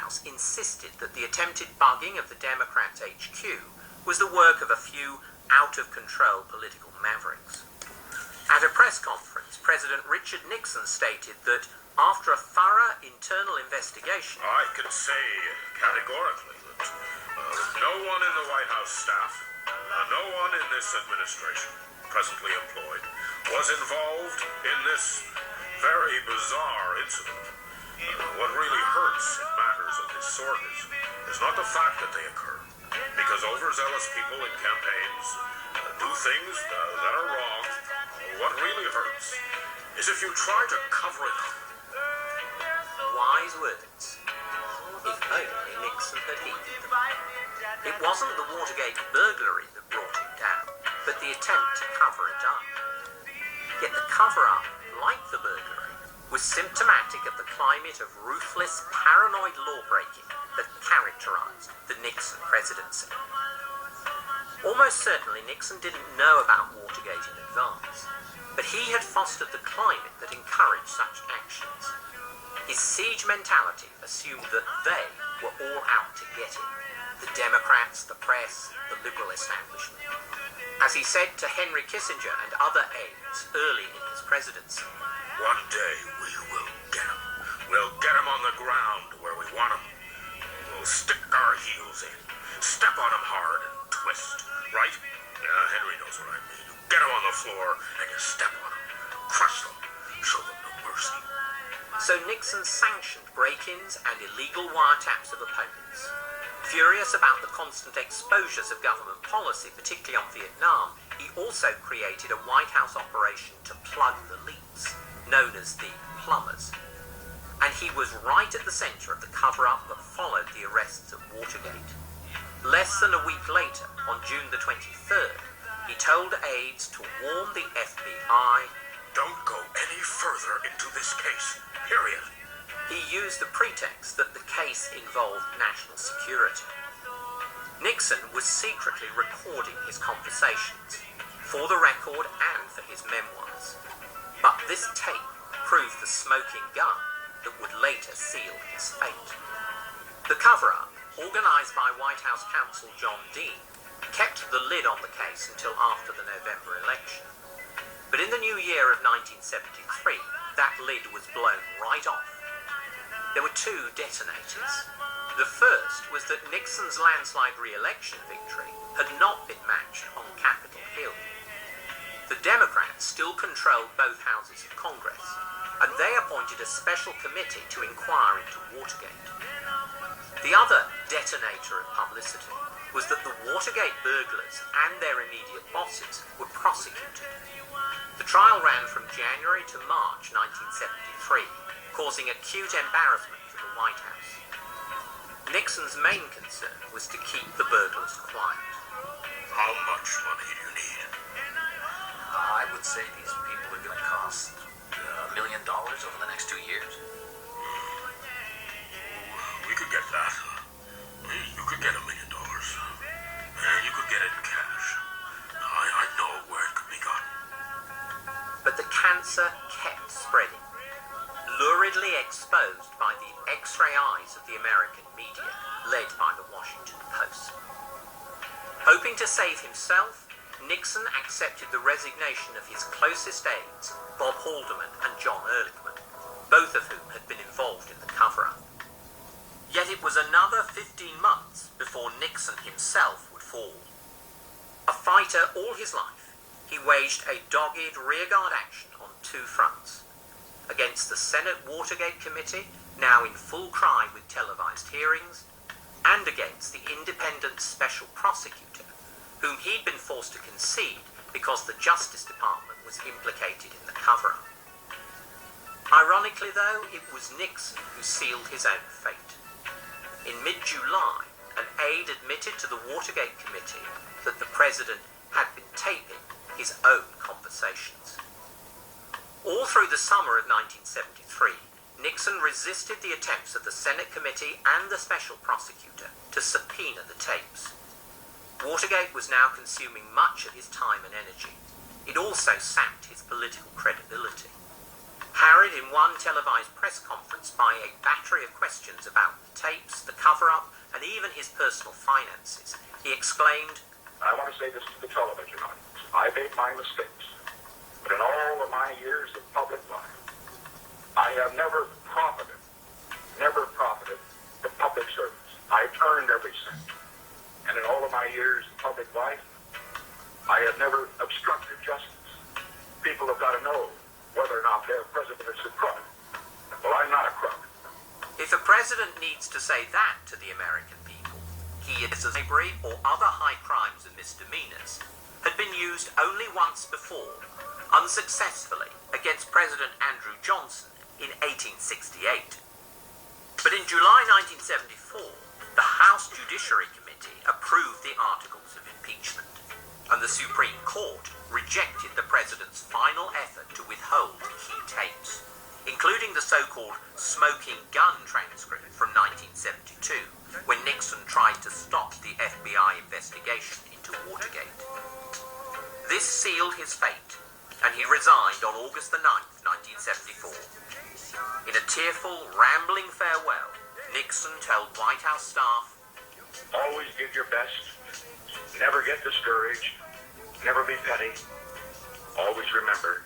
House insisted that the attempted bugging of the Democrats' HQ was the work of a few out-of-control political mavericks. At a press conference, President Richard Nixon stated that after a thorough internal investigation, I can say categorically that no one in the White House staff, no one in this administration presently employed, was involved in this very bizarre incident. What really hurts in matters of this sort is not the fact that they occur, because overzealous people in campaigns do things that are wrong. What really hurts is if you try to cover it up. Wise words. If only Nixon had heeded them. It wasn't the Watergate burglary that brought him down, but the attempt to cover it up. Yet the cover-up, like the burglary, was symptomatic of the climate of ruthless, paranoid law-breaking that characterized the Nixon presidency. Almost certainly Nixon didn't know about Watergate in advance, but he had fostered the climate that encouraged such actions. His siege mentality assumed that they were all out to get him, the Democrats, the press, the liberal establishment. As he said to Henry Kissinger and other aides early in his presidency, "One day we will get him. We'll get him on the ground where we want him. We'll stick our heels in, step on him hard and twist, right? Yeah, Henry knows what I mean. You get him on the floor and you step on him, crush them, show them no mercy." So Nixon sanctioned break-ins and illegal wiretaps of opponents. Furious about the constant exposures of government policy, particularly on Vietnam, he also created a White House operation to plug the leaks, known as the plumbers. And he was right at the center of the cover-up that followed the arrests of Watergate. Less than a week later, on June the 23rd, he told aides to warn the FBI, "Don't go any further into this case, period." He used the pretext that the case involved national security. Nixon was secretly recording his conversations, for the record and for his memoirs. But this tape proved the smoking gun that would later seal his fate. The cover-up, organized by White House counsel John Dean, kept the lid on the case until after the November election. But in the new year of 1973, that lid was blown right off. There were two detonators. The first was that Nixon's landslide re-election victory had not been matched on Capitol Hill. The Democrats still controlled both houses of Congress, and they appointed a special committee to inquire into Watergate. The other detonator of publicity was that the Watergate burglars and their immediate bosses were prosecuted. The trial ran from January to March 1973, causing acute embarrassment for the White House. Nixon's main concern was to keep the burglars quiet. How much money do you need? I would say these people are going to cost $1 million over the next 2 years. We could get that. You could get $1 million. And you could get it in cash. I know where it could be gotten. But the cancer kept spreading, luridly exposed by the X-ray eyes of the American media, led by the Washington Post. Hoping to save himself, Nixon accepted the resignation of his closest aides, Bob Haldeman and John Ehrlichman, both of whom had been involved in the cover-up. Yet it was another 15 months before Nixon himself would fall. A fighter all his life, he waged a dogged rearguard action on two fronts: against the Senate Watergate Committee, now in full cry with televised hearings, and against the independent special prosecutor, whom he'd been forced to concede because the Justice Department was implicated in the cover-up. Ironically, though, it was Nixon who sealed his own fate. In mid-July, an aide admitted to the Watergate Committee that the president had been taping his own conversations. All through the summer of 1973, Nixon resisted the attempts of the Senate committee and the special prosecutor to subpoena the tapes. Watergate was now consuming much of his time and energy. It also sapped his political credibility. harried in one televised press conference by a battery of questions about the tapes, the cover-up, and even his personal finances, he exclaimed, I want to say this to the television audience. I made my mistakes, but in all of my years of public life, I have never profited from public service. I've earned every cent. And in all of my years of public life, I have never obstructed justice. People have got to know whether or not their president is a crook. Well, I'm not a crook. if a president needs to say that to the American people, he is as bribery or other high crimes and misdemeanors had been used only once before, unsuccessfully, against President Andrew Johnson in 1868. But in July 1974, the House Judiciary Committee approved the articles of impeachment, and the Supreme Court rejected the president's final effort to withhold key tapes, including the so-called smoking gun transcript from 1972, when Nixon tried to stop the FBI investigation into Watergate. This sealed his fate, and he resigned on August the 9th, 1974. In a tearful, rambling farewell, Nixon told White House staff, Always give your best. Never get discouraged. Never be petty. Always remember,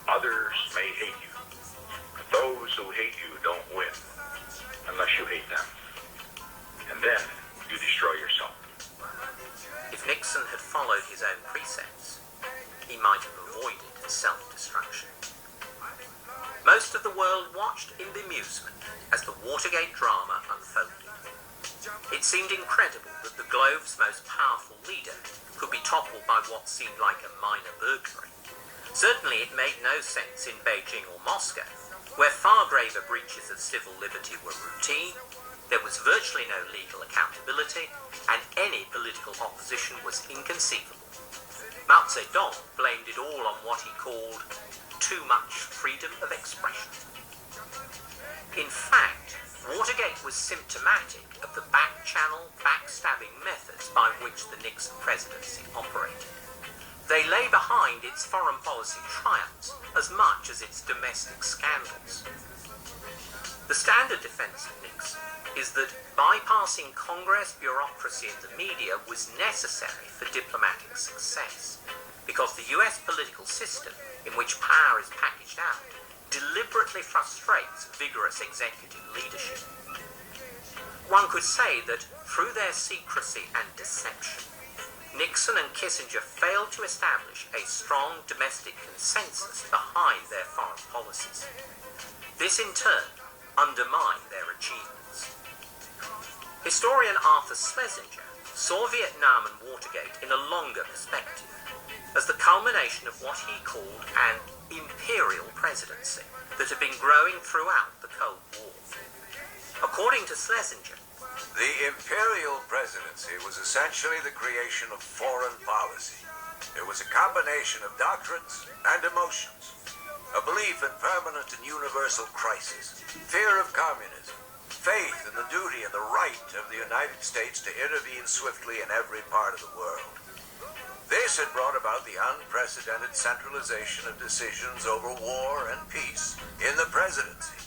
others may hate you. But those who hate you don't win unless you hate them. And then you destroy yourself. if Nixon had followed his own precepts, he might have avoided self-destruction. Most of the world watched in bemusement as the Watergate drama unfolded. It seemed incredible that the globe's most powerful leader could be toppled by what seemed like a minor burglary. Certainly it made no sense in Beijing or Moscow, where far graver breaches of civil liberty were routine, there was virtually no legal accountability, and any political opposition was inconceivable. Mao Zedong blamed it all on what he called too much freedom of expression. In fact, Watergate was symptomatic of the back-channel, backstabbing methods by which the Nixon presidency operated. They lay behind its foreign policy triumphs as much as its domestic scandals. The standard defense of Nixon is that bypassing Congress, bureaucracy, and the media was necessary for diplomatic success, because the US political system, in which power is packaged out, deliberately frustrates vigorous executive leadership. One could say that through their secrecy and deception, Nixon and Kissinger failed to establish a strong domestic consensus behind their foreign policies. This in turn undermined their achievements. Historian Arthur Schlesinger saw Vietnam and Watergate in a longer perspective, as the culmination of what he called an imperial presidency that had been growing throughout the Cold War. According to Schlesinger, the imperial presidency was essentially the creation of foreign policy. It was a combination of doctrines and emotions, a belief in permanent and universal crisis, fear of communism, faith in the duty and the right of the United States to intervene swiftly in every part of the world. This had brought about the unprecedented centralization of decisions over war and peace in the presidency.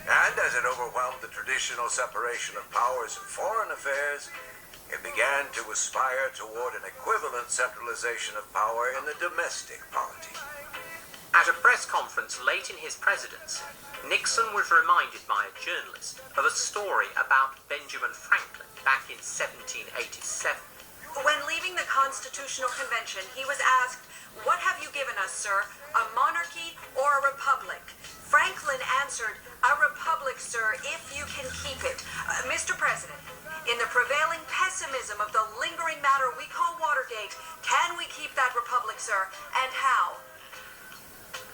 And as it overwhelmed the traditional separation of powers in foreign affairs, it began to aspire toward an equivalent centralization of power in the domestic polity. at a press conference late in his presidency, Nixon was reminded by a journalist of a story about Benjamin Franklin back in 1787. When leaving the Constitutional Convention, he was asked, "What have you given us, sir, a monarchy or a republic?" Franklin answered, "A republic, sir, if you can keep it." Mr. President, in the prevailing pessimism of the lingering matter we call Watergate, can we keep that republic, sir, and how?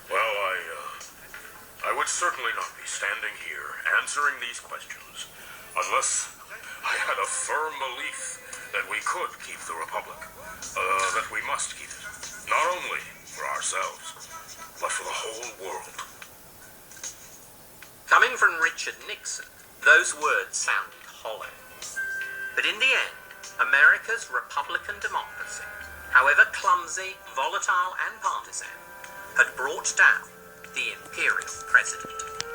Well, I would certainly not be standing here answering these questions unless I had a firm belief that we could keep the republic, that we must keep it, not only for ourselves, but for the whole world. Coming from Richard Nixon, those words sounded hollow. But in the end, America's Republican democracy, however clumsy, volatile, and partisan, had brought down the imperial president.